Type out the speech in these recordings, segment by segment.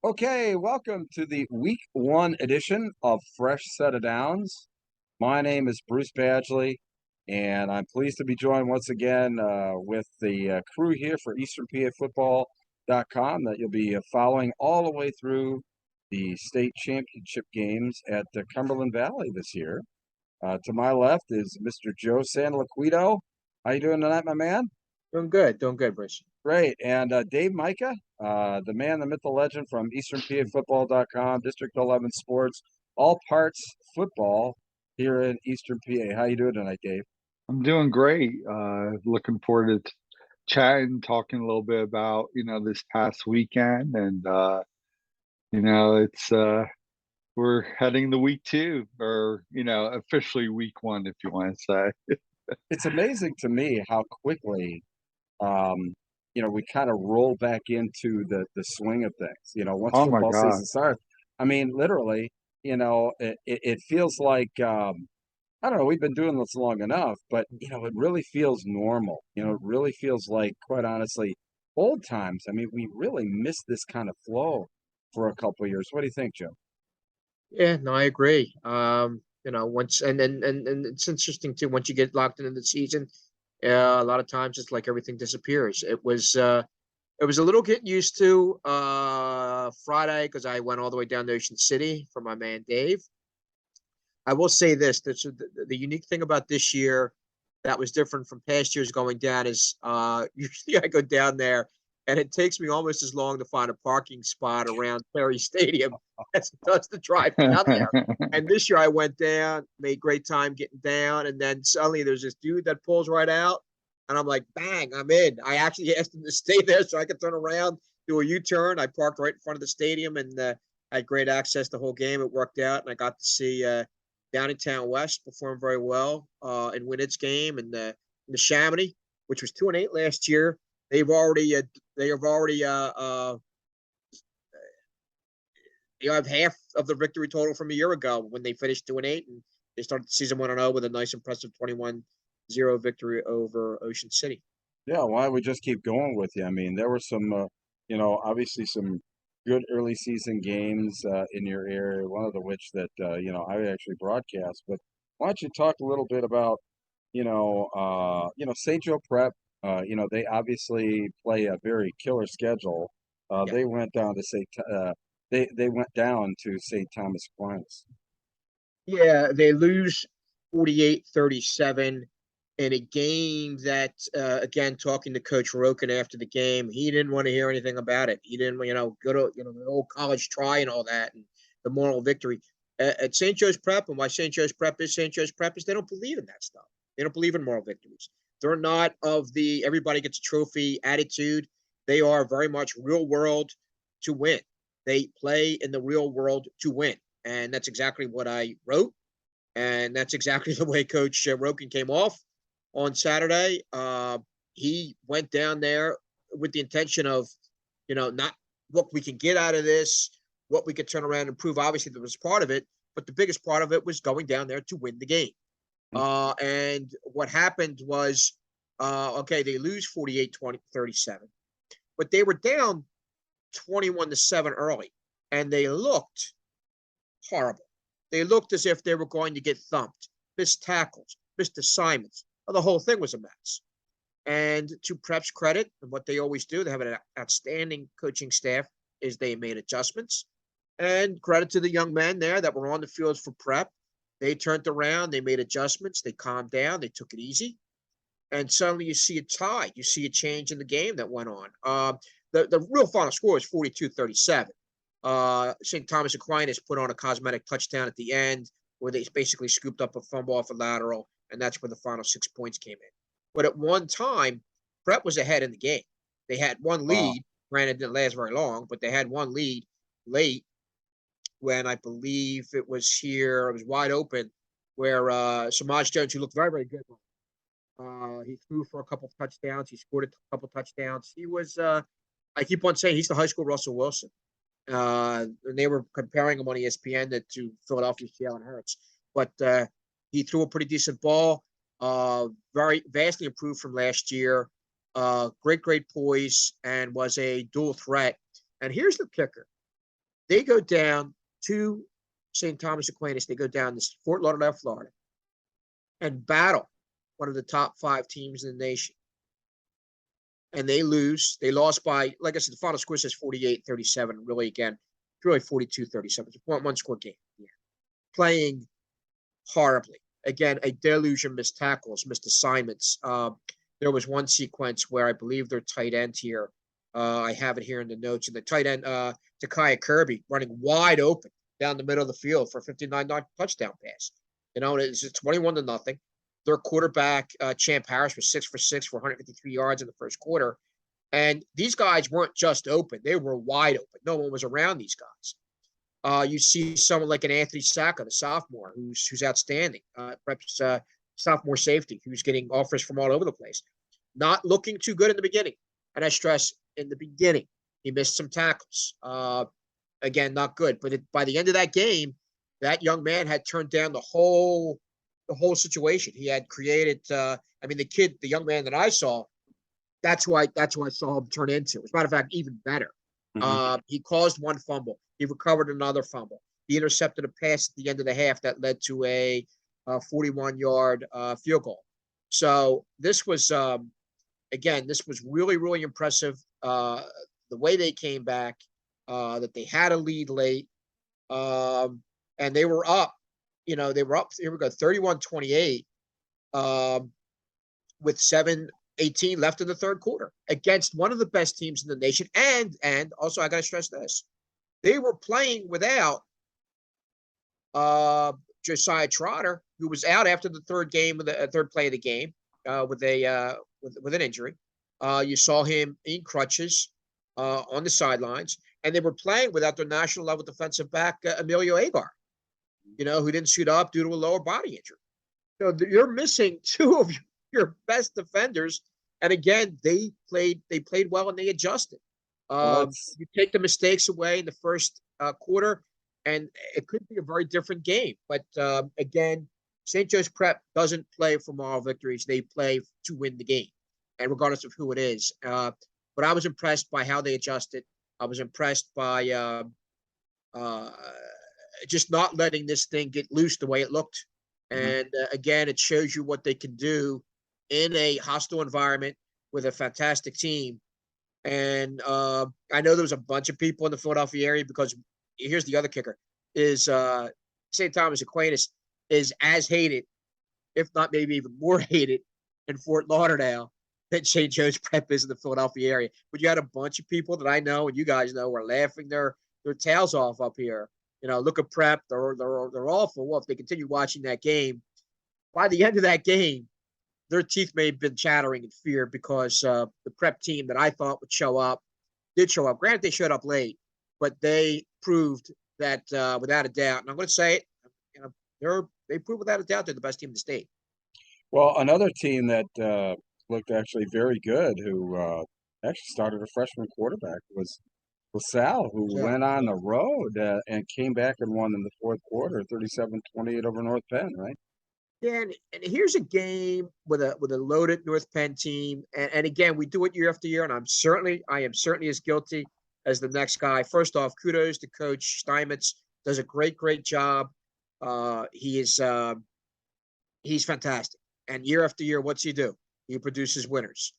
Okay, welcome to the week one edition of Fresh Set of Downs. My name is Bruce Badgley, and I'm pleased to be joined once again with the crew here for EasternPAFootball.com that you'll be following all the way through the state championship games at the Cumberland Valley this year. To my left is Mr. Joe Santiliquito. How you doing tonight, my man? Doing good, Bruce. Great. And Dave Micah, the man, the myth, the legend from EasternPAFootball.com, District 11 Sports, all parts football here in Eastern PA. How you doing tonight, Dave? I'm doing great. Looking forward to chatting, talking a little bit about, this past weekend. And, it's, we're heading to week two or, officially week one, if you want to say. It's amazing to me how quickly, um, we kind of roll back into the swing of things. Once Oh my football God. season starts, I mean, literally, it feels like, I don't know, we've been doing this long enough, but it really feels normal. It really feels like, quite honestly, old times. I mean, we really missed this kind of flow for a couple of years. What do you think, Joe? Yeah, no, I agree. Once and it's interesting too. Once you get locked into the season, a lot of times it's like everything disappears. It was a little getting used to Friday because I went all the way down to Ocean City for my man Dave. I will say this: the unique thing about this year that was different from past years going down is usually I go down there and it takes me almost as long to find a parking spot around Perry Stadium as it does to drive down there. And this year I went down, made great time getting down, and then suddenly there's this dude that pulls right out, and I'm like, bang, I'm in. I actually asked him to stay there so I could turn around, do a U-turn. I parked right in front of the stadium and had great access the whole game. It worked out, and I got to see Downingtown West performed very well and win its game. And the Chamonix, which was 2-8 last year, they've already they have already you have half of the victory total from a year ago when they finished 2-8, and they started the season 1-0 with a nice, impressive 21-0 victory over Ocean City. Yeah, why don't we just keep going with you? I mean, there were some, obviously some good early season games in your area. One of the which that I actually broadcast. But why don't you talk a little bit about, St. Joe Prep? They obviously play a very killer schedule. Yeah. They went down to they went down to St. Thomas Aquinas. Yeah, they lose 48-37 in a game that, again, talking to Coach Roken after the game, he didn't want to hear anything about it. He didn't, go to, the old college try and all that and the moral victory. At St. Joe's Prep, and why St. Joe's Prep is St. Joe's Prep is they don't believe in that stuff. They don't believe in moral victories. They're not of the everybody gets a trophy attitude. They are very much real world to win. They play in the real world to win. And that's exactly what I wrote. And that's exactly the way Coach Roken came off on Saturday. He went down there with the intention of, not what we can get out of this, what we could turn around and improve. Obviously, there was part of it, but the biggest part of it was going down there to win the game. And what happened was, okay, they lose 48-37, but they were down 21-7 early, and they looked horrible. They looked as if they were going to get thumped, missed tackles, missed assignments. Well, the whole thing was a mess. And to Prep's credit, and what they always do, they have an outstanding coaching staff, is they made adjustments. And credit to the young men there that were on the field for Prep. They turned around, they made adjustments, they calmed down, they took it easy. And suddenly you see a tie. You see a change in the game that went on. The real final score was 42-37. St. Thomas Aquinas put on a cosmetic touchdown at the end where they basically scooped up a fumble off a lateral, and that's where the final 6 points came in. But at one time, Prep was ahead in the game. They had one lead. Granted, it didn't last very long, but they had one lead late when I believe it was wide open, where Samaj Jones, who looked very, very good, he threw for a couple of touchdowns. He scored a couple of touchdowns. He was, I keep on saying, he's the high school Russell Wilson. And they were comparing him on ESPN to Philadelphia's Jalen Hurts. But he threw a pretty decent ball, very vastly improved from last year. Great poise, and was a dual threat. And here's the kicker. They go down to St. Thomas Aquinas. They go down to Fort Lauderdale, Florida, and battle one of the top 5 teams in the nation. And they lose. They lost by, like I said, the final score says 48-37. Really, again, it's really 42-37. It's a 1 score game. Yeah. Playing horribly. Again, a deluge of missed tackles, missed assignments. There was one sequence where I believe their tight end here, I have it here in the notes, and the tight end, Takaya Kirby, running wide open down the middle of the field for a 59-yard touchdown pass. It's 21-0. Their quarterback, Champ Harris, was 6 for 6 for 153 yards in the first quarter. And these guys weren't just open. They were wide open. No one was around these guys. You see someone like an Anthony Sacca, the sophomore, who's outstanding. Perhaps sophomore safety, who's getting offers from all over the place. Not looking too good in the beginning. And I stress, in the beginning, he missed some tackles. Again, not good. But by the end of that game, that young man had turned down the whole situation. He had created. The young man that I saw, that's why I saw him turn into. As a matter of fact, even better. Mm-hmm. He caused one fumble. He recovered another fumble. He intercepted a pass at the end of the half that led to a 41-yard field goal. So this was, this was really, really impressive. The way they came back, that they had a lead late, and they were up. Here we go, 31-28, with 7:18 left in the third quarter against one of the best teams in the nation. And also, I got to stress this. They were playing without Josiah Trotter, who was out after the third play of the game with an injury. You saw him in crutches on the sidelines, and they were playing without their national level defensive back, Emilio Agar, who didn't suit up due to a lower body injury. So you're missing 2 of your best defenders. And again, they played well and they adjusted. You take the mistakes away in the first quarter, and it could be a very different game. But again, St. Joe's Prep doesn't play for moral victories. They play to win the game, and regardless of who it is. But I was impressed by how they adjusted. I was impressed by just not letting this thing get loose the way it looked. And again, it shows you what they can do in a hostile environment with a fantastic team. And I know there was a bunch of people in the Philadelphia area, because here's the other kicker, is St. Thomas Aquinas is as hated, if not maybe even more hated, in Fort Lauderdale than St. Joe's Prep is in the Philadelphia area. But you had a bunch of people that I know and you guys know were laughing their tails off up here. Look at Prep. They're awful. Well, if they continue watching that game, by the end of that game, their teeth may have been chattering in fear, because the Prep team that I thought would show up did show up. Granted, they showed up late, but they proved that without a doubt, and I'm going to say it, they proved without a doubt they're the best team in the state. Well, another team that looked actually very good, who actually started a freshman quarterback, was LaSalle, who went on the road and came back and won in the fourth quarter, 37-28 over North Penn, right? Yeah, and here's a game with a loaded North Penn team, and again, we do it year after year, and I am certainly as guilty as the next guy. First off, kudos to Coach Steinmetz. Does a great job. He's fantastic, and year after year, what's he do? He produces winners.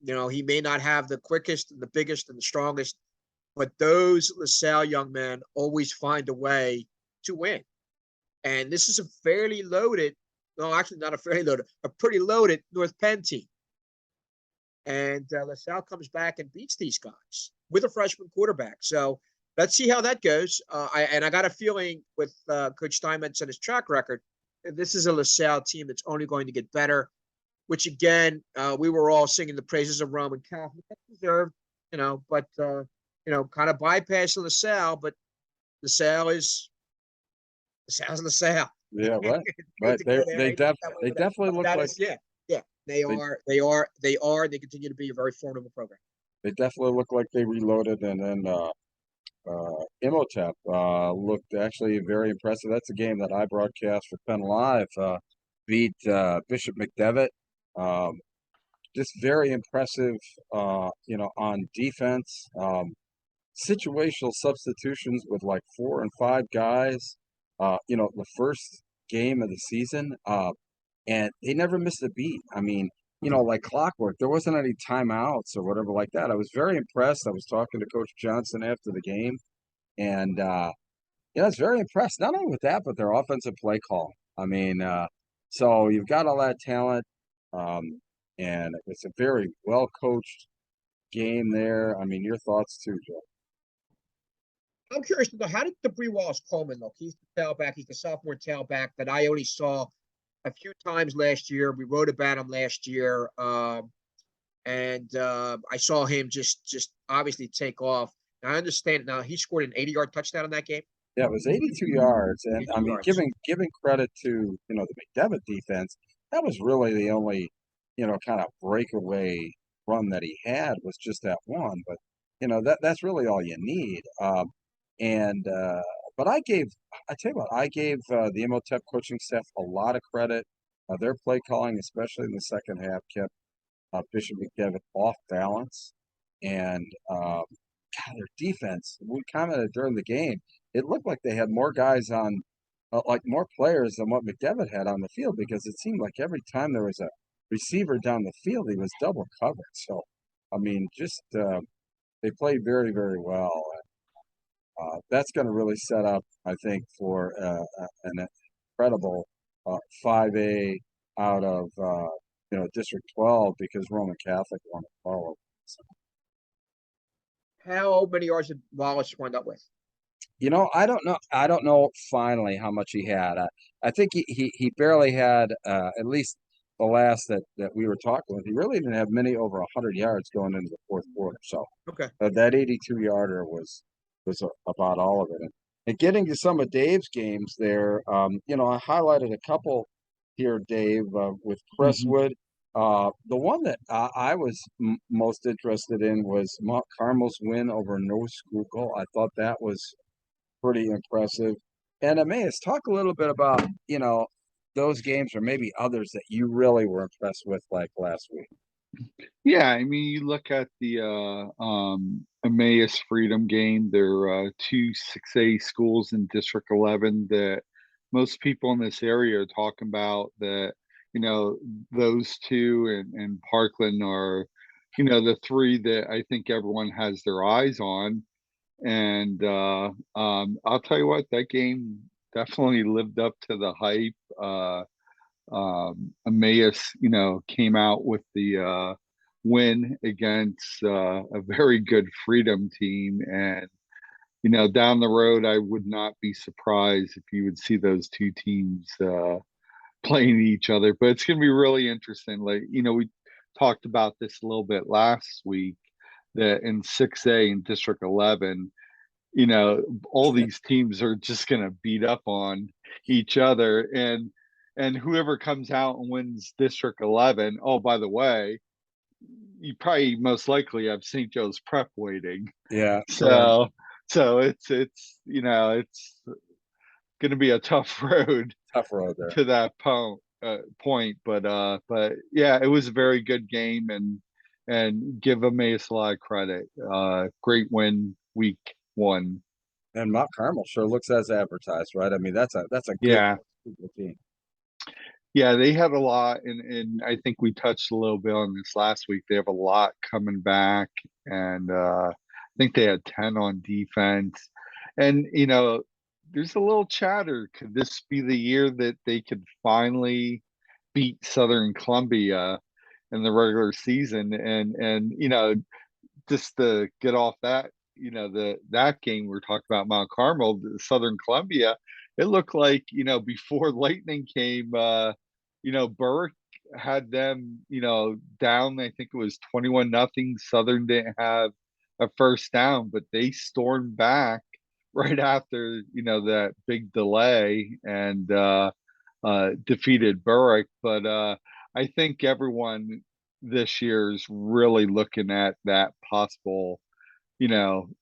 He may not have the quickest and the biggest and the strongest, but those LaSalle young men always find a way to win. And this is a fairly loaded, no, actually not a fairly loaded, a pretty loaded North Penn team. And LaSalle comes back and beats these guys with a freshman quarterback. So let's see how that goes. I got a feeling with Coach Steinmetz and his track record, this is a LaSalle team that's only going to get better, which again, we were all singing the praises of Roman Catholic. That's deserved, but kind of bypassing LaSalle, but LaSalle's LaSalle. Yeah, right. But they definitely look like they are. They continue to be a very formidable program. They definitely look like they reloaded, and then Imhotep looked actually very impressive. That's a game that I broadcast for Penn Live. Beat Bishop McDevitt. Just very impressive, on defense. situational substitutions with like 4 and 5 guys, the first game of the season, and they never missed a beat. I mean, like clockwork, there wasn't any timeouts or whatever like that. I was very impressed. I was talking to Coach Johnson after the game, and I was very impressed. Not only with that, but their offensive play call. I mean, so you've got all that talent, and it's a very well coached game there. I mean, your thoughts too, Joe? I'm curious to know, how did Debris Wallace Coleman look? He's the tailback. He's the sophomore tailback that I only saw a few times last year. We wrote about him last year, and I saw him just obviously take off. Now, I understand now he scored an 80-yard touchdown in that game. Yeah, it was 82 yards, and 82 I mean, yards. giving credit to the McDevitt defense, that was really the only kind of breakaway run that he had was just that one. But that's really all you need. And but I tell you what, I gave the Imhotep coaching staff a lot of credit. Their play calling, especially in the second half, kept Bishop McDevitt off balance, and God, their defense. We commented during the game. It looked like they had more guys on, like more players than what McDevitt had on the field, because it seemed like every time there was a receiver down the field, he was double covered. So, I mean, just they played very, very well. That's going to really set up, I think, for an incredible 5A out of District 12, because Roman Catholic won it all. So, How many yards did Wallace wind up with? I don't know. I don't know finally how much he had. I think he barely had, at least the last that we were talking with. He really didn't have many over 100 yards going into the fourth quarter. So Okay. that 82-yarder was about all of it. And getting to some of Dave's games there, I highlighted a couple here, Dave, with Crestwood. The one that I was most interested in was Mount Carmel's win over No Schuylkill. I thought that was pretty impressive. And Emmaus, talk a little bit about, those games or maybe others that you really were impressed with, like last week. Yeah, I mean, you look at the Emmaus Freedom game. There are two 6A schools in District 11 that most people in this area are talking about. That those two and Parkland are the three that I think everyone has their eyes on. And I'll tell you what, that game definitely lived up to the hype. Emmaus, came out with the win against a very good Freedom team. And, down the road, I would not be surprised if you would see those two teams playing each other. But it's going to be really interesting. Like, we talked about this a little bit last week, that in 6A in District 11, all these teams are just going to beat up on each other. And whoever comes out and wins District 11, oh, by the way, you probably most likely have St. Joe's Prep waiting. Yeah. So it's going to be a tough road there to that point. But yeah, it was a very good game, and give Emmaus a lot of credit. Great win week 1. And Mount Carmel sure looks as advertised, right? I mean, that's a Yeah. good team. Yeah, they have a lot, and I think we touched a little bit on this last week. They have a lot coming back, and I think they had 10 on defense. And there's a little chatter. Could this be the year that they could finally beat Southern Columbia in the regular season? And just to get off that, that game we're talking about, Mount Carmel, Southern Columbia, it looked like, before Lightning came, Burke had them, down. I think it was 21-0. Southern didn't have a first down, but they stormed back right after, that big delay, and defeated Berwick. But I think everyone this year is really looking at that possible,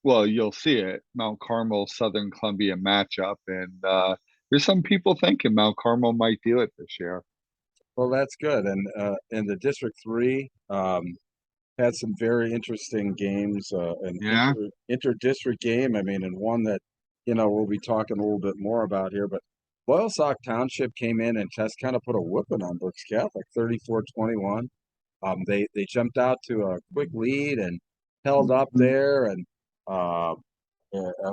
well, you'll see it, Mount Carmel Southern Columbia matchup, and there's some people thinking Mount Carmel might do it this year. Well, that's good. And in the District 3, had some very interesting games, an Yeah. inter-district game. I mean, and one that, we'll be talking a little bit more about here. But Loyalsock Township came in and just kind of put a whooping on Brooks Catholic, 34-21. They jumped out to a quick lead and held up there, and a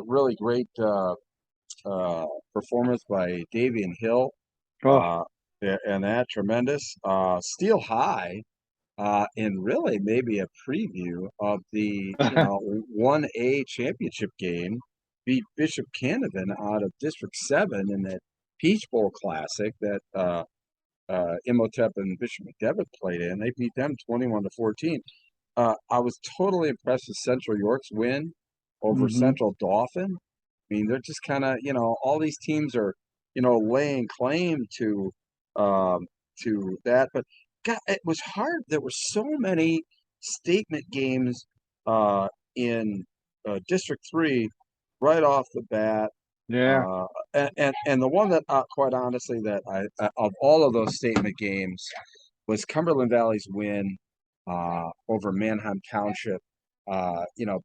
really great performance by Davian Hill, Oh, and that tremendous. Steel High, and really maybe a preview of the 1A championship game, beat Bishop Canavan out of District 7 in that Peach Bowl Classic that Imhotep and Bishop McDevitt played in. They beat them 21-14. I was totally impressed with Central York's win over Central Dauphin. I mean, they're just kind of, all these teams are, laying claim to that. But God, it was hard. There were so many statement games in District 3 right off the bat. yeah. And the one that, quite honestly, that of all of those statement games was Cumberland Valley's win over Manheim Township.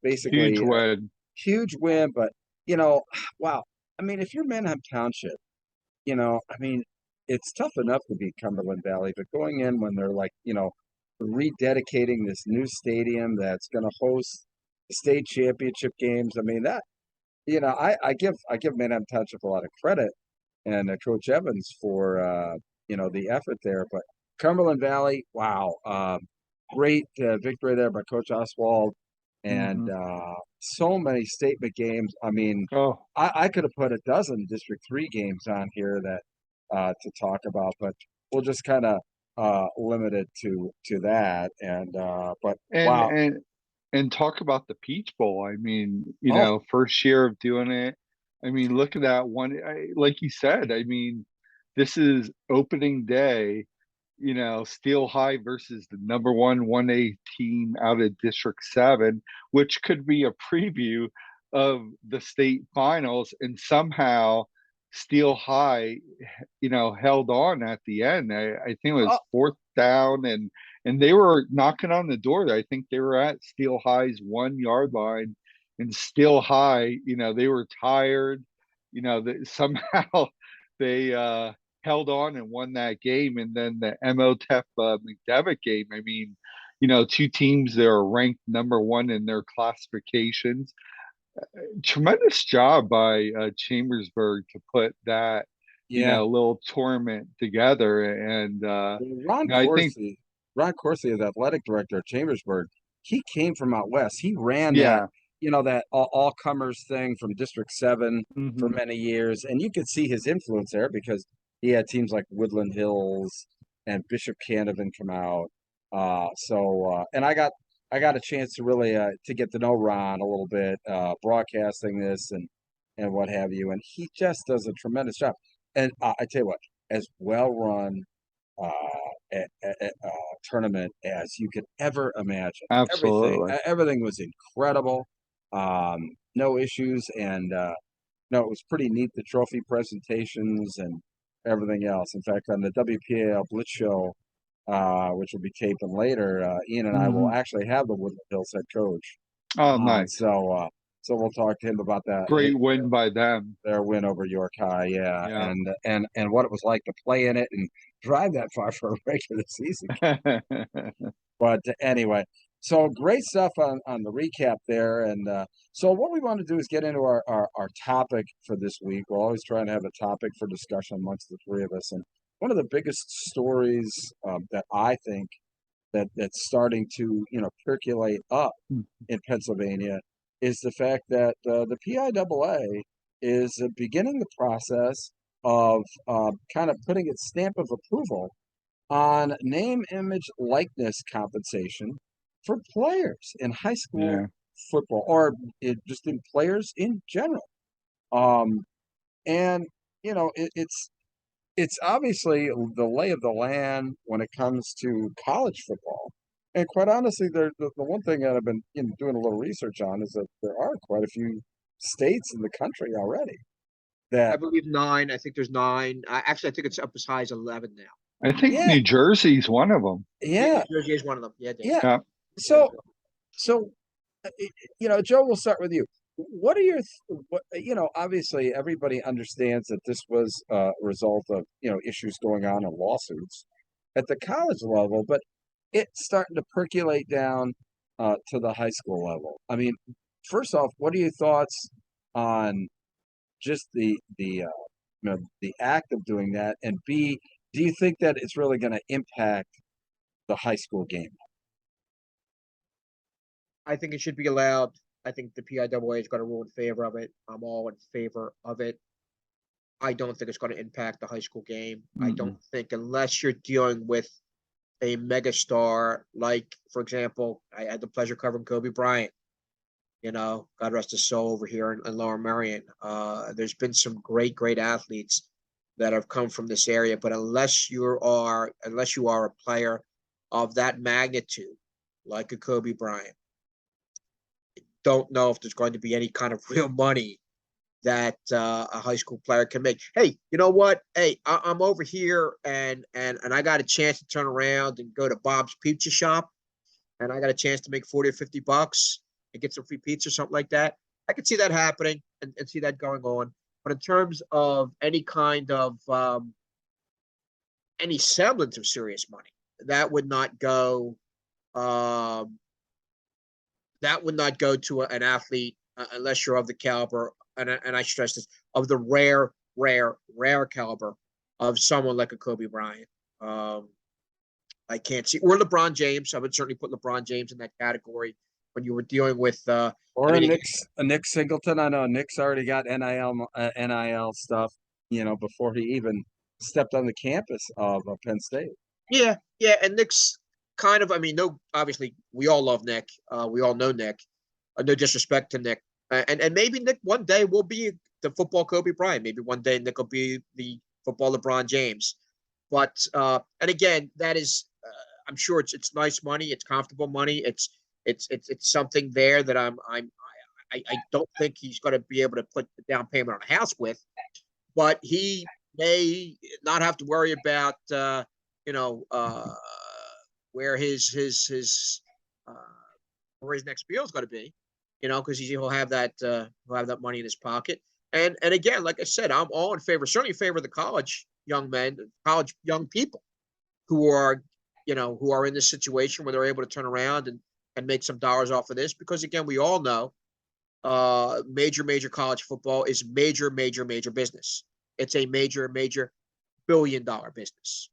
Basically Huge win. huge win, but wow. I mean, if you're Manheim Township, I mean, it's tough enough to beat Cumberland Valley, but going in when they're like, rededicating this new stadium that's going to host the state championship games. I mean, that, I give Manheim Township a lot of credit and Coach Evans for, the effort there. But Cumberland Valley, wow, great victory there by Coach Oswald, and so many statement games. I mean, Oh, I could have put a dozen District 3 games on here that to talk about, but we'll just kind of limit it to that. And but and wow, and and talk about the Peach Bowl. I mean, oh first year of doing it. I mean, look at that one. Like you said, I mean, this is opening day. Steel High versus the number 1A team out of District 7, which could be a preview of the state finals. And somehow Steel High, held on at the end. I think it oh was fourth down, and they were knocking on the door. I think they were at Steel High's 1 yard line, and Steel High, they were tired. Somehow they held on and won that game. And then the Emotep McDevitt game. I mean, two teams that are ranked number 1 in their classifications. Tremendous job by Chambersburg to put that yeah. little tournament together. And Ron I think, Corsi, the athletic director at Chambersburg, he came from out west. He ran that, yeah. that all comers thing from District 7 for hmm many years, and you could see his influence there because he had teams like Woodland Hills and Bishop Canavan come out. And I got a chance to really to get to know Ron a little bit, broadcasting this and what have you, and he just does a tremendous job. And I tell you what, as well run tournament as you could ever imagine. Absolutely. Everything was incredible. No issues, and no, it was pretty neat. The trophy presentations and everything else. In fact, on the WPAL Blitz show, which will be taping later, Ian and I will hmm actually have the Woodland Hills head coach Oh, on. nice. So we'll talk to him about that. Great win by them. Their win over York High, yeah, Yeah. and what it was like to play in it and drive that far for a regular season. But anyway, so great stuff on the recap there. And so what we want to do is get into our topic for this week. We're always trying to have a topic for discussion amongst the three of us. And one of the biggest stories that I think that's starting to percolate up in Pennsylvania is the fact that the PIAA is beginning the process of kind of putting its stamp of approval on name, image, likeness compensation for players in high school Yeah. football, or just in players in general. Um, and it's obviously the lay of the land when it comes to college football. And quite honestly, the one thing that I've been doing a little research on is that there are quite a few states in the country already I that, believe 9. I think there's 9. Actually, I think it's up as high as 11 now. I think yeah, New Jersey's one of them. Yeah, yeah, New Jersey is one of them. Yeah, Dave. yeah. Yeah. So, so, Joe, we'll start with you. What are obviously everybody understands that this was a result of, issues going on in lawsuits at the college level, but it's starting to percolate down to the high school level. I mean, first off, what are your thoughts on just the act of doing that? And B, do you think that it's really going to impact the high school game? I think it should be allowed. I think the PIAA is going to rule in favor of it. I'm all in favor of it. I don't think it's going to impact the high school game. I don't think, unless you're dealing with a megastar, like, for example, I had the pleasure covering Kobe Bryant. God rest his soul, over here in Lower Merion. There's been some great, great athletes that have come from this area, but unless you are a player of that magnitude, like a Kobe Bryant, don't know if there's going to be any kind of real money that a high school player can make. Hey, you know what? Hey, I'm over here and I got a chance to turn around and go to Bob's Pizza Shop, and I got a chance to make 40 or 50 bucks and get some free pizza or something like that. I could see that happening and see that going on. But in terms of any kind of any semblance of serious money, that would not go. That would not go to an athlete unless you're of the caliber, and I stress this, of the rare, rare, rare caliber of someone like a Kobe Bryant. I can't see, or LeBron James. I would certainly put LeBron James in that category when you were dealing with or Nick Singleton. I know Nick's already got NIL stuff, before he even stepped on the campus of Penn State. Yeah, and Nick's kind of, I mean, no, obviously we all love Nick. We all know Nick. No disrespect to Nick. And maybe Nick one day will be the football Kobe Bryant. Maybe one day Nick will be the football LeBron James. But and again, that is, I'm sure it's nice money, it's comfortable money, it's something there that I don't think he's going to be able to put the down payment on a house with, but he may not have to worry about where his where his next meal is going to be, because he'll have that money in his pocket. And again, like I said, I'm all in favor, certainly in favor of the college young men, college young people who are in this situation where they're able to turn around and make some dollars off of this. Because again, we all know major college football is major business. It's a major billion-dollar business.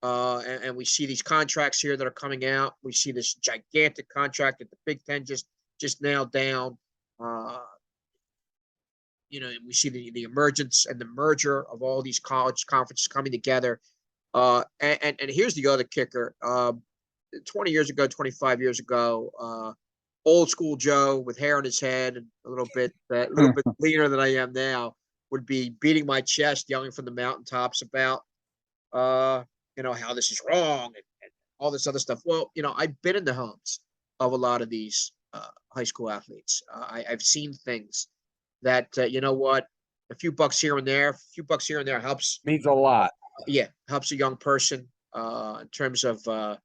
And we see these contracts here that are coming out. We see this gigantic contract that the Big Ten just nailed down. We see the emergence and the merger of all these college conferences coming together. And here's the other kicker. 20 years ago, 25 years ago, old school Joe with hair on his head and a little bit leaner than I am now would be beating my chest, yelling from the mountaintops about how this is wrong and all this other stuff. Well, I've been in the homes of a lot of these high school athletes. I've seen things that, a few bucks here and there helps. Means a lot. Yeah, helps a young person in terms of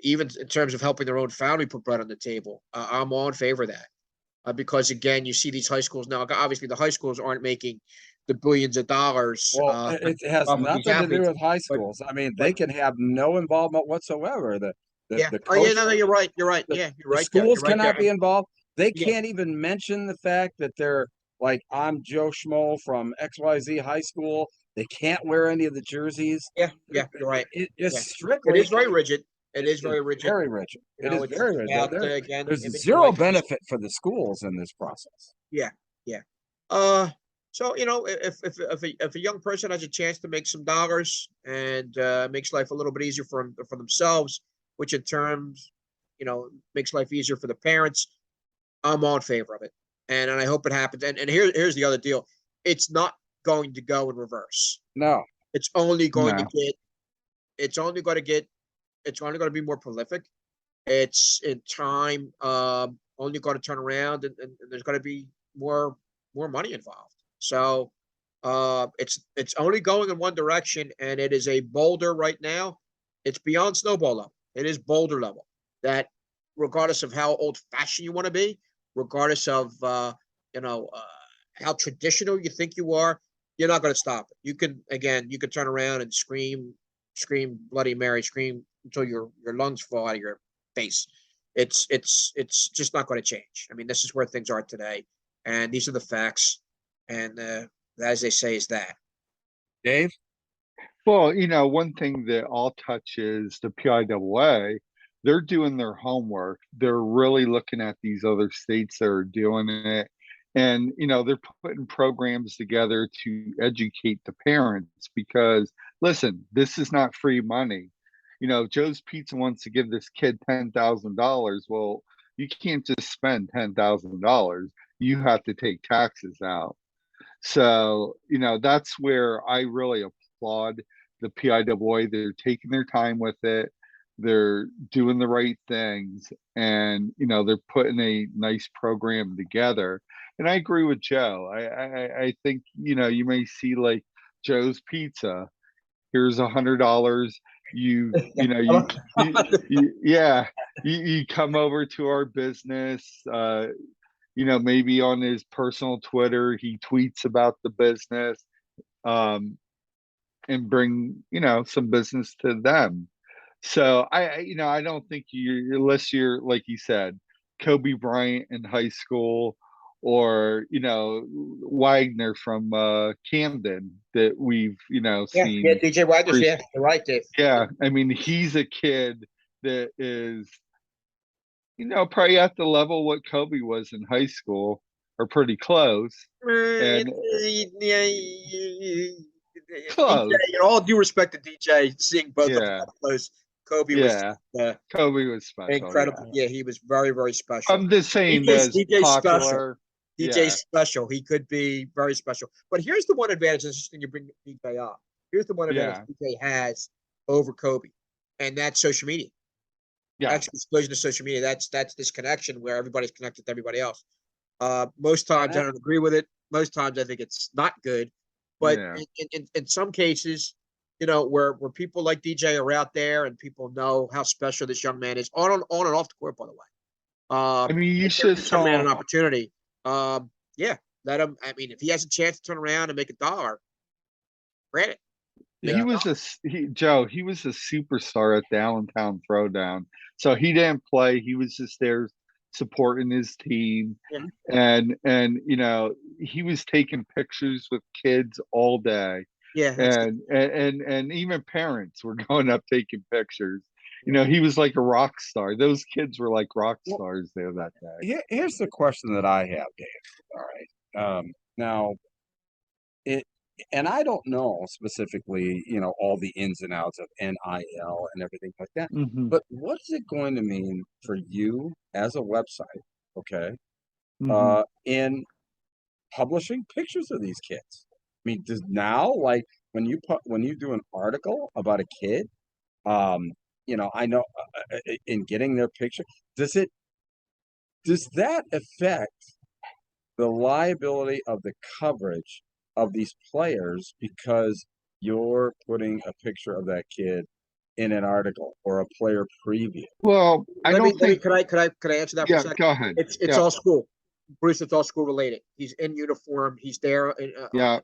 even in terms of helping their own family put bread on the table. I'm all in favor of that. Because again, you see these high schools now. Obviously, the high schools aren't making the billions of dollars. Well, it has nothing to do with high schools. I mean, they can have no involvement whatsoever. The coach, no, you're right. You're right. The right. Schools cannot be involved. They can't even mention the fact that they're like, I'm Joe Schmo from XYZ High School. They can't wear any of the jerseys. Yeah, you're right. It's strictly. It is very rigid. It is very rigid. Very rigid. It is very rigid. There's zero benefit for the schools in this process. Yeah. So if a young person has a chance to make some dollars and makes life a little bit easier for themselves, which in terms, makes life easier for the parents, I'm all in favor of it, and I hope it happens. And here's the other deal: it's not going to go in reverse. No, it's only going to get. It's only going to be more prolific. It's in time only going to turn around, and there's going to be more money involved. So it's only going in one direction, and it is a boulder right now. It's beyond snowball level. It is boulder level that regardless of how old-fashioned you want to be, regardless of how traditional you think you are, you're not going to stop it. You can turn around and scream Bloody Mary, scream until your lungs fall out of your face. It's just not going to change. I mean, this is where things are today, and these are the facts. And as they say, is that. Dave? Well, one thing that I'll touch is the PIAA. They're doing their homework. They're really looking at these other states that are doing it. And, they're putting programs together to educate the parents because, listen, this is not free money. Joe's Pizza wants to give this kid $10,000. Well, you can't just spend $10,000. You have to take taxes out. So, that's where I really applaud the PIAA. They're taking their time with it. They're doing the right things, and they're putting a nice program together. And I agree with Joe. I think you may see like Joe's Pizza. Here's $100. Yeah, you come over to our business. Maybe on his personal Twitter, he tweets about the business, and bring, some business to them. So I don't think unless you're, like you said, Kobe Bryant in high school, or, Wagner from Camden that we've, seen. DJ Wagner's, you're right, Dave. Yeah. I mean, he's a kid that is, probably at the level what Kobe was in high school, or pretty close. And close. DJ, in all due respect to DJ, seeing both of them up close, Kobe was special. Incredible. Yeah, he was very, very special. I'm just saying that DJ's popular. Special. DJ's special. He could be very special. But here's the one advantage. It's interesting you bring DJ up. Here's the one advantage DJ has over Kobe, and that's social media. Yeah, that's the explosion of social media. That's this connection where everybody's connected to everybody else. Most times I don't agree with it. Most times I think it's not good. But in some cases, where people like DJ are out there and people know how special this young man is on and off the court, by the way. I mean, you should some man an opportunity. Let him. I mean, if he has a chance to turn around and make $1, grant it. Yeah. He was he was a superstar at the Allentown Throwdown. So he didn't play. He was just there supporting his team. Yeah. And he was taking pictures with kids all day. Yeah. And even parents were going up taking pictures. He was like a rock star. Those kids were like rock stars there that day. Here's the question that I have, Dave. All right. Now, and I don't know specifically, all the ins and outs of NIL and everything like that. Mm-hmm. But what is it going to mean for you as a website, okay, in publishing pictures of these kids? I mean, does now, like, when you do an article about a kid, I know in getting their picture, does that affect the liability of the coverage of these players because you're putting a picture of that kid in an article or a player preview? Well, I don't think. Could I answer that for a second? Go ahead. It's all school, Bruce. It's all school related. He's in uniform. He's there. It's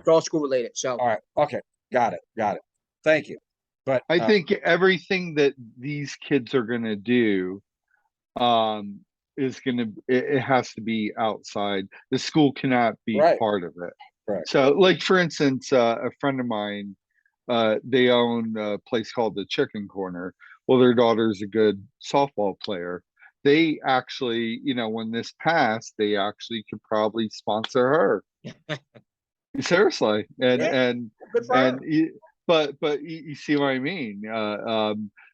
all school related. So all right, okay, got it. Thank you. But I think everything that these kids are going to do, it has to be outside. The school cannot be part of it. Right. So, like, for instance, a friend of mine, they own a place called the Chicken Corner. Well, their daughter's a good softball player. They actually, when this passed, they actually could probably sponsor her. Seriously. But you see what I mean?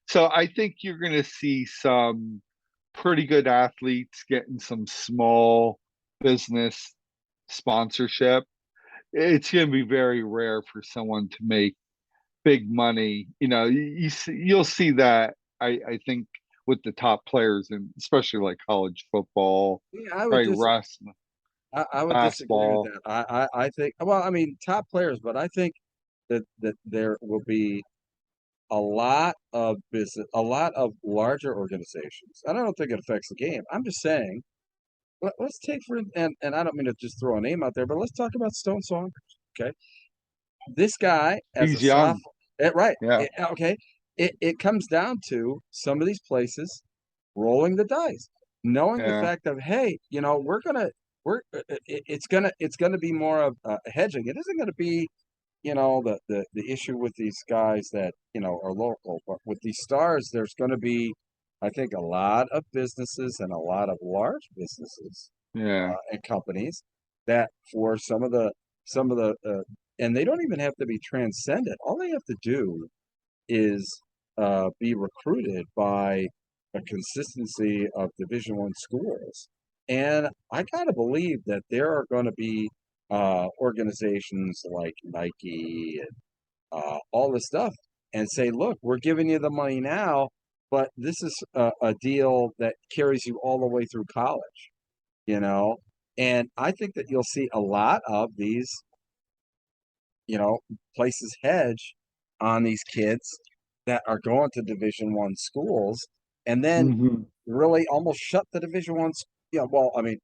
So I think you're going to see some pretty good athletes getting some small business sponsorship. It's going to be very rare for someone to make big money. You'll see that, I think, with the top players, and especially like college football, wrestling. I would disagree with that. I think, well, I mean, top players, but I think that there will be a lot of business, a lot of larger organizations, and I don't think it affects the game. I'm just saying, let's take and I don't mean to just throw a name out there, but let's talk about Stone Saunders. Okay, this guy as a He's young. sophomore, right? Yeah. Okay, it comes down to some of these places rolling the dice, knowing the Yeah. fact of, hey, it's gonna be more of hedging. It isn't gonna be, the issue with these guys that are local, but with these stars, there's gonna be, I think, a lot of businesses and a lot of large businesses Yeah. and companies that for some of the and they don't even have to be transcendent. All they have to do is be recruited by a consistency of Division I schools. And I gotta believe that there are going to be organizations like Nike and all this stuff, and say, look, we're giving you the money now, but this is a deal that carries you all the way through college, you know. And I think that you'll see a lot of these, places hedge on these kids that are going to Division I schools, and then Hmm. really almost shut the Division I. Yeah, well, I mean,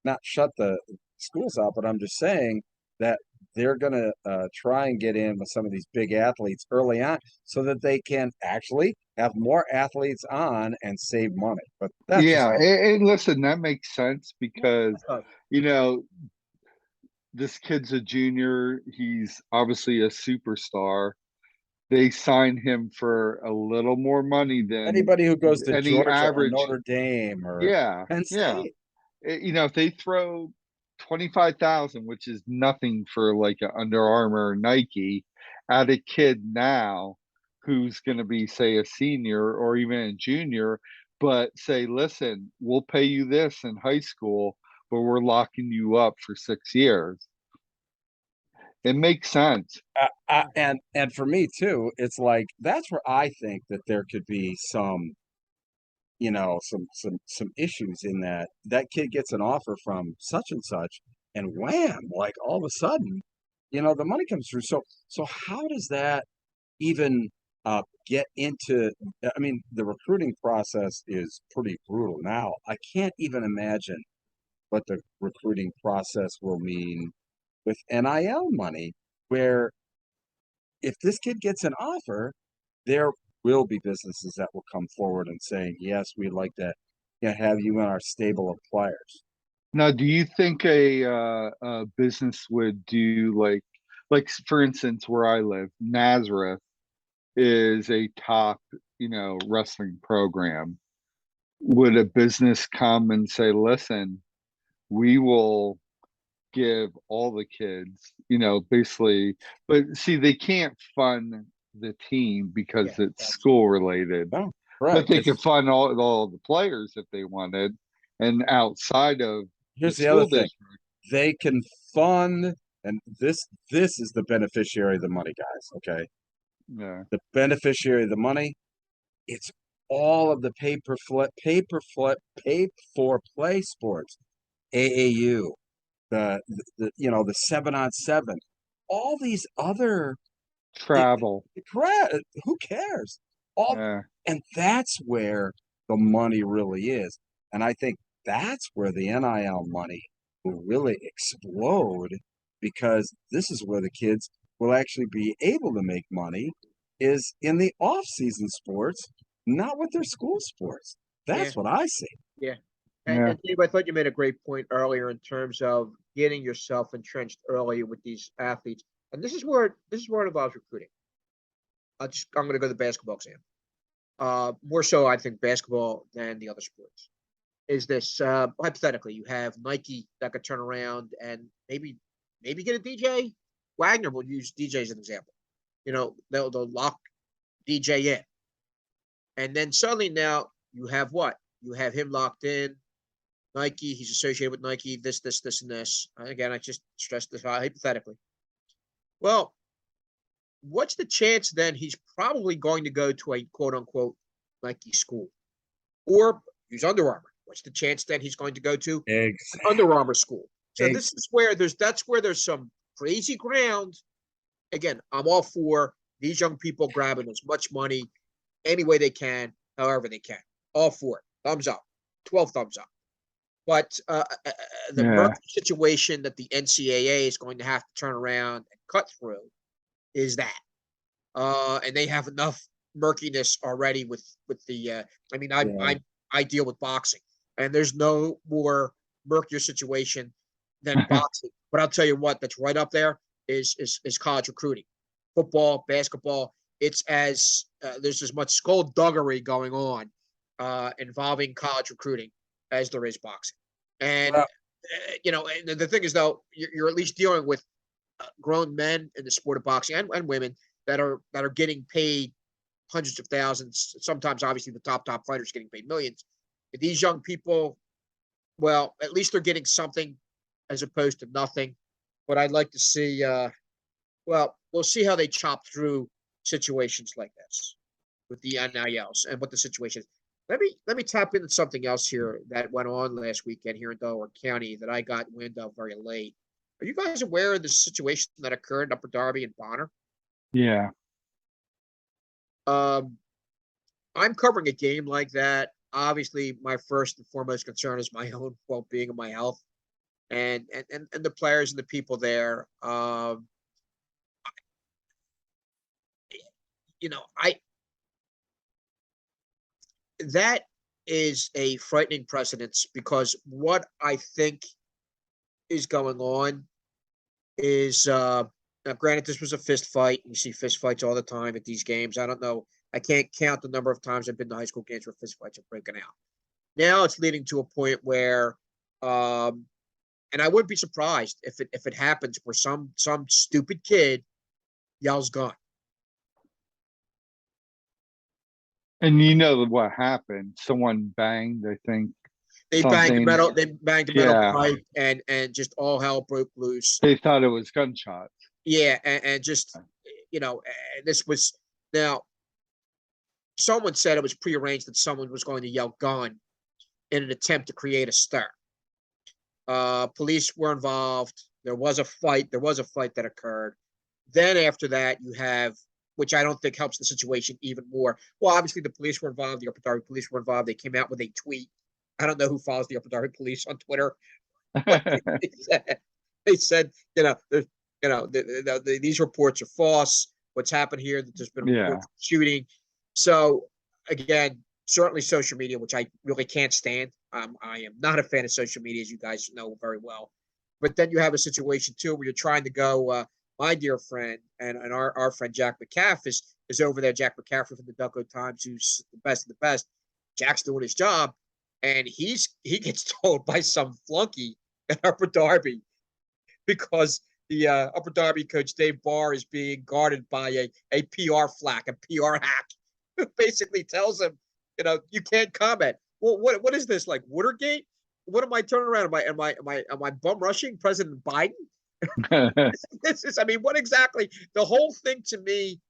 not shut the schools out, but I'm just saying that they're going to try and get in with some of these big athletes early on, so that they can actually have more athletes on and save money. But that's just Yeah. And listen, that makes sense because, you know, this kid's a junior. He's obviously a superstar. They signed him for a little more money than anybody who goes to any Georgia or average. Notre Dame or Yeah. Penn Yeah. State. If they throw 25,000, which is nothing for like an Under Armour or Nike, at a kid now who's going to be, say, a senior or even a junior, but say, listen, we'll pay you this in high school, but we're locking you up for 6 years. It makes sense. And for me too, it's like that's where I think that there could be some, some issues in that kid gets an offer from such and such, and wham, like all of a sudden, the money comes through. So how does that even get into? I mean, the recruiting process is pretty brutal now. I can't even imagine what the recruiting process will mean with NIL money, where if this kid gets an offer, there will be businesses that will come forward and saying, yes, we'd like to have you in our stable of players. Now, do you think a business would do like for instance, where I live, Nazareth is a top, wrestling program. Would a business come and say, listen, we will give all the kids, basically, but see, they can't fund the team because Yeah, it's that's school related, No, but right. they could fund all the players if they wanted. And outside of the Here's the other school thing. district, They can fund, and this is the beneficiary of the money, guys. Okay. yeah, The beneficiary of the money, it's all of the pay for play sports, AAU, the 7-on-7, all these other, it, travel, who cares? All, yeah. and that's where the money really is. And I think that's where the NIL money will really explode, because this is where the kids will actually be able to make money, is in the off-season sports, not with their school sports. yeah, That's what I see. yeah. Yeah. And Dave, I thought you made a great point earlier in terms of getting yourself entrenched early with these athletes. And this is where it involves recruiting. I'm going to go to the basketball example. More so, I think basketball than the other sports. Is this hypothetically you have Nike that could turn around and maybe get a DJ Wagner? We'll use DJ as an example. They'll lock DJ in, and then suddenly now you have what? You have him locked in. Nike, he's associated with Nike. This, and this. And again, I just stressed this out hypothetically. Well, what's the chance then he's probably going to go to a quote unquote Nike school or use Under Armour? What's the chance that he's going to go to an Exactly. Under Armour school? So this is where that's where there's some crazy ground. Again, I'm all for These young people grabbing as much money any way they can, however they can. All for it. Thumbs up. 12 thumbs up. But the Yeah. murky situation that the NCAA is going to have to turn around and cut through is that. And they have enough murkiness already with the. I mean, I deal with boxing, and there's no more murkier situation than boxing. But I'll tell you what, that's right up there is college recruiting, football, basketball. It's as there's as much skullduggery going on involving college recruiting as there is boxing. And the thing is, though, you're at least dealing with grown men in the sport of boxing and women that are getting paid hundreds of thousands. Sometimes, obviously, the top fighters getting paid millions. But these young people, well, at least they're getting something as opposed to nothing. But I'd like to see. Well, we'll see how they chop through situations like this with the NILs and what the situation is. Let me tap into something else here that went on last weekend here in Delaware County that I got wind of very late. Are you guys aware of the situation that occurred in Upper Darby and Bonner? Yeah. I'm covering a game like that. Obviously, my first and foremost concern is my own well-being and my health, and the players and the people there. That is a frightening precedence because what I think is going on is now granted this was a fist fight. You see fist fights all the time at these games. I don't know. I can't count the number of times I've been to high school games where fist fights are breaking out. Now it's leading to a point where and I wouldn't be surprised if it happens where some stupid kid yells gun. And you know what happened? Someone banged, I think. They banged the metal. They banged the metal pipe, and just all hell broke loose. They thought it was gunshots. Yeah, and just this was now. Someone said it was prearranged that someone was going to yell gun in an attempt to create a stir. Police were involved. There was a fight. There was a fight that occurred. Then after that, you have, which I don't think helps the situation even more. Well, obviously the police were involved. The Upper Darby police were involved. They came out with a tweet. I don't know who follows the Upper Darby police on Twitter. They said, these reports are false. What's happened here? That there's been a report shooting. So again, certainly social media, which I really can't stand. I am not a fan of social media, as you guys know very well. But then you have a situation too where you're trying to go. My dear friend and our friend Jack McCaff is over there. Jack McCaffrey from the Ducko Times, who's the best of the best. Jack's doing his job, and he gets told by some flunky at Upper Darby because the Upper Darby coach Dave Barr is being guarded by a PR flack, a PR hack, who basically tells him, you can't comment. Well, what is this, like Watergate? What am I turning around? Am I bum rushing President Biden? This is, I mean, what exactly? The whole thing to me,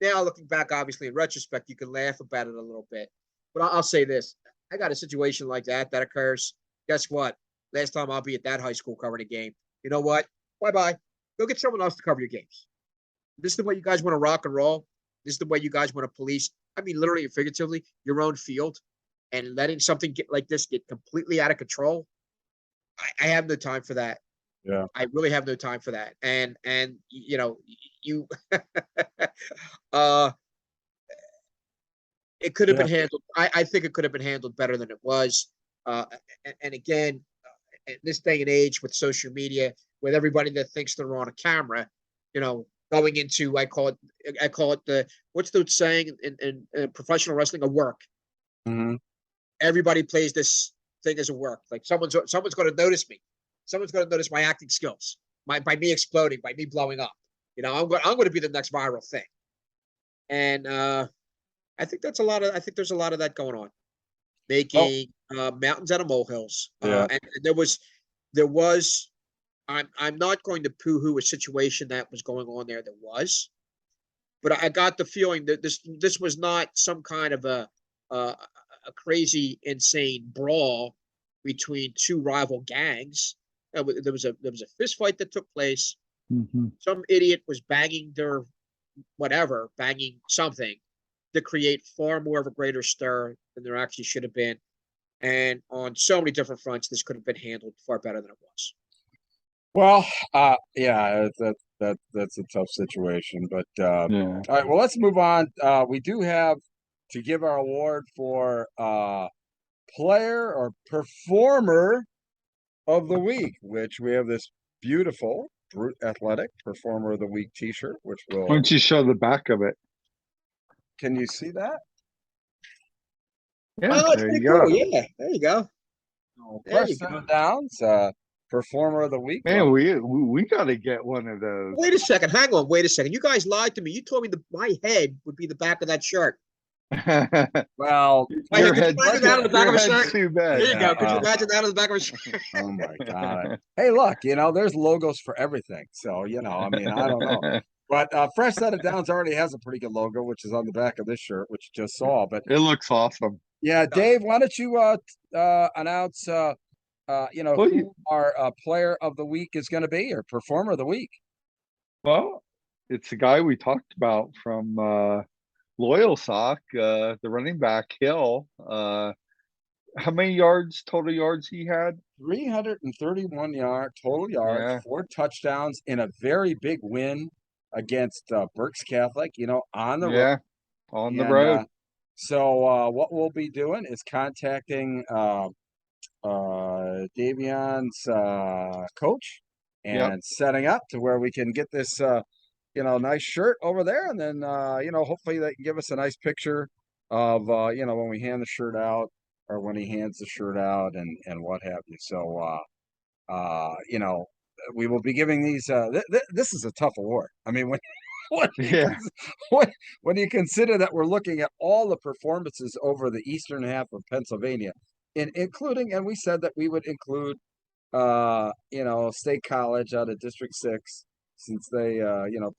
now looking back, obviously in retrospect, you can laugh about it a little bit. But I'll say this: I got a situation like that occurs. Guess what? Last time I'll be at that high school covering a game. You know what? Bye. Go get someone else to cover your games. This is the way you guys want to rock and roll. This is the way you guys want to police. I mean, literally and figuratively, your own field, and letting something get like this get completely out of control. I have no time for that. Yeah, I really have no time for that. And you it could have been handled. I think it could have been handled better than it was. And again, in this day and age with social media, with everybody that thinks they're on a camera, going into, I call it the, what's the saying in professional wrestling, a work. Mm-hmm. Everybody plays this thing as a work. Like someone's going to notice me. Someone's going to notice my acting skills, by me exploding, by me blowing up. I'm going to be the next viral thing. And I think there's a lot of that going on, making mountains out of molehills. And there was. I'm not going to poo-hoo a situation that was going on there. There was, but I got the feeling that this was not some kind of a crazy, insane brawl between two rival gangs. There was a fist fight that took place. Mm-hmm. Some idiot was banging their whatever, banging something to create far more of a greater stir than there actually should have been. And on so many different fronts, this could have been handled far better than it was. Well, yeah, that's a tough situation. But Yeah. all right, well, let's move on. We do have to give our award for player or performer of the week, which we have this beautiful Brute Athletic Performer of the Week T-shirt, which Why will. don't you show the back of it? Can you see that? Yeah, Oh, it's there pretty you go. cool. Yeah, there you go. There Fresh you set go. of downs, Performer of the Week. Man, we got to get one of those. Wait a second. Hang on. Wait a second. You guys lied to me. You told me my head would be the back of that shirt. Well, Your your could you head's, imagine that on the back your of a head's shirt? too There big. you go. Could you imagine that on the back of a shirt? Oh my God. Hey, look, there's logos for everything. So, I mean, I don't know. But Fresh Set of Downs already has a pretty good logo, which is on the back of this shirt, which you just saw. But It looks awesome. yeah, Dave, why don't you announce Well, who our player of the week is going to be, or performer of the week? Well, it's the guy we talked about from Loyal Sock, the running back Hill. How many total yards he had? 331 total yards, Yeah. 4 touchdowns in a very big win against Berks Catholic, on the road. Yeah, on the And road. so what we'll be doing is contacting Davion's coach Yep. and setting up to where we can get this nice shirt over there, and then hopefully they can give us a nice picture of when we hand the shirt out, or when he hands the shirt out, and what have you. So we will be giving these this is a tough award. I mean, when you, Yeah. when you consider that we're looking at all the performances over the eastern half of Pennsylvania, including, and we said that we would include State College out of District 6, since they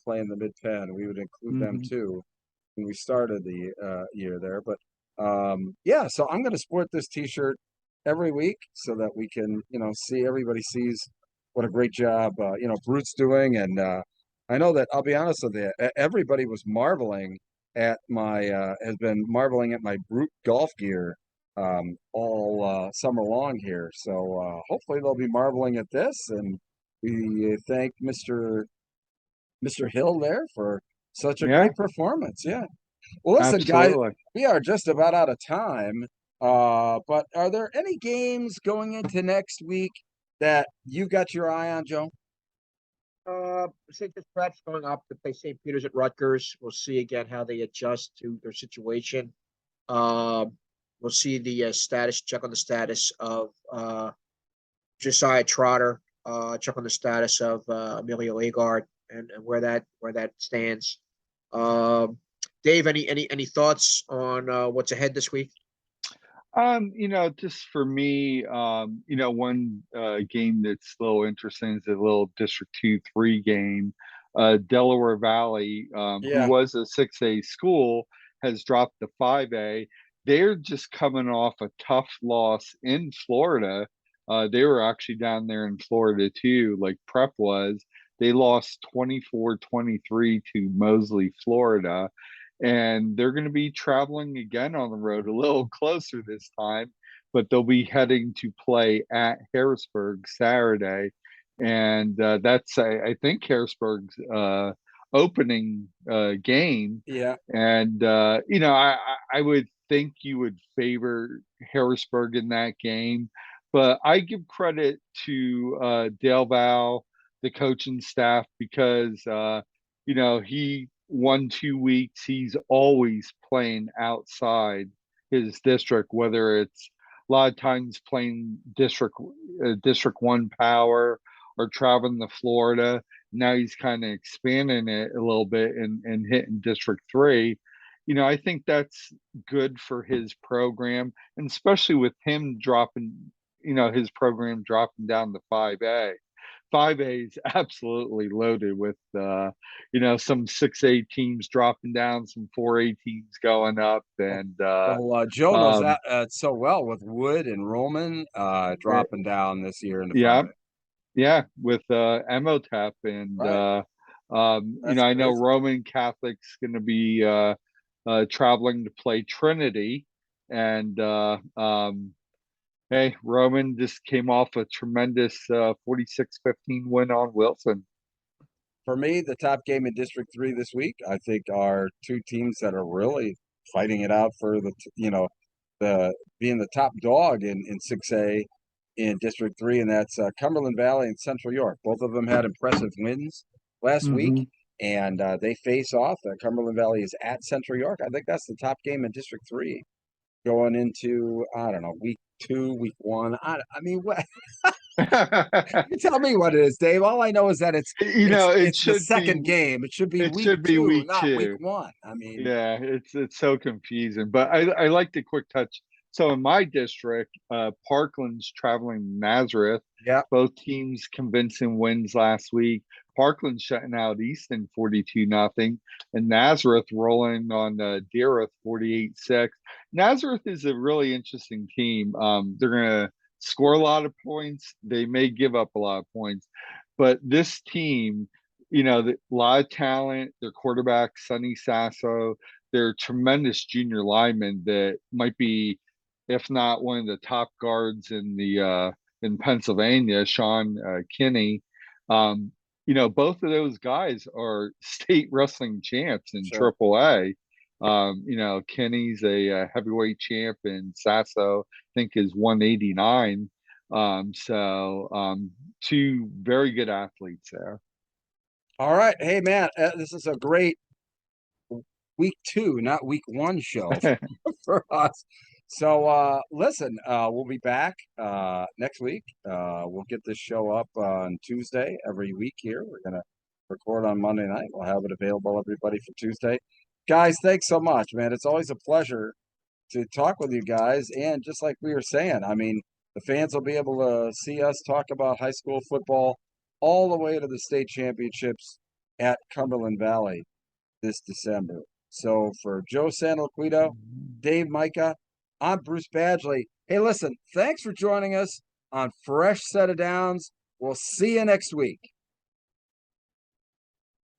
play in the Mid-Penn. We would include them Mhm. too when we started the year there. But yeah, so I'm going to sport this T-shirt every week so that we can everybody sees what a great job Brute's doing. And I know that, I'll be honest with you, everybody was marveling at has been marveling at my Brute golf gear all summer long here. So hopefully they'll be marveling at this, and we thank Mr. Hill there for such a Yeah, great performance. Yeah. Well, listen, guys, absolutely. we are just about out of time. But are there any games going into next week that you got your eye on, Joe? St. Pratt's going up to play St. Peter's at Rutgers. We'll see again how they adjust to their situation. We'll see the check on the status of Josiah Trotter, check on the status of Emilio Agard, and where that stands. Dave, any thoughts on what's ahead this week? Just for me, one game that's a little interesting is a little District 2-3 game. Delaware Valley, who Yeah. was a 6A school, has dropped to 5A. They're just coming off a tough loss in Florida. They were actually down there in Florida too, like Prep was. They lost 24-23 to Mosley, Florida. And they're going to be traveling again on the road, a little closer this time, but they'll be heading to play at Harrisburg Saturday. And that's, I think, Harrisburg's opening game. Yeah. And, I would think you would favor Harrisburg in that game. But I give credit to Dale Val, the coaching staff, because, he 1-2 weeks, he's always playing outside his district, whether it's a lot of times playing District 1 Power or traveling to Florida. Now he's kind of expanding it a little bit and hitting District 3. I think that's good for his program, and especially with him dropping, his program dropping down to 5A. 5A is absolutely loaded with, some 6A teams dropping down, some 4A teams going up, and Well, Joe knows that so well, with Wood and Roman dropping down this year in the yeah, 5A. yeah, with Emotep and Right. That's I know crazy. Roman Catholic's going to be traveling to play Trinity, and hey, Roman just came off a tremendous 46-15 win on Wilson. For me, the top game in District 3 this week, I think, are two teams that are really fighting it out for the being the top dog in 6A in District 3, and that's Cumberland Valley and Central York. Both of them had impressive wins last week, and they face off. Cumberland Valley is at Central York. I think that's the top game in District 3 going into, I don't know, week 2, week 1. I mean, what? You tell me what it is, Dave. All I know is that it's It it's the should be second game. It should be it week should be 2, week not week 2. 1. I mean, Yeah, it's so confusing. But I like the quick touch. So in my district, Parkland's traveling to Nazareth. yeah, Both teams convincing wins last week. Parkland shutting out Easton 42-0, and Nazareth rolling on Deereth 48-6. Nazareth is a really interesting team. They're gonna score a lot of points. They may give up a lot of points, but this team, a lot of talent. Their quarterback, Sonny Sasso, they're tremendous junior linemen that might be, if not one of the top guards in Pennsylvania, Sean Kinney. Both of those guys are state wrestling champs in sure. AAA. Kinney's a heavyweight champ, and Sasso, I think, is 189. Two very good athletes there. All right. Hey, man, this is a great week 2, not week 1 show for us. So listen, we'll be back next week. We'll get this show up on Tuesday every week here. We're gonna record on Monday night. We'll have it available, everybody, for Tuesday. Guys, thanks so much, man. It's always a pleasure to talk with you guys. And just like we were saying, I mean, the fans will be able to see us talk about high school football all the way to the state championships at Cumberland Valley this December. So for Joe Santiliquito, Dave Mika, I'm Bruce Badgley. Hey, listen, thanks for joining us on Fresh Set of Downs. We'll see you next week.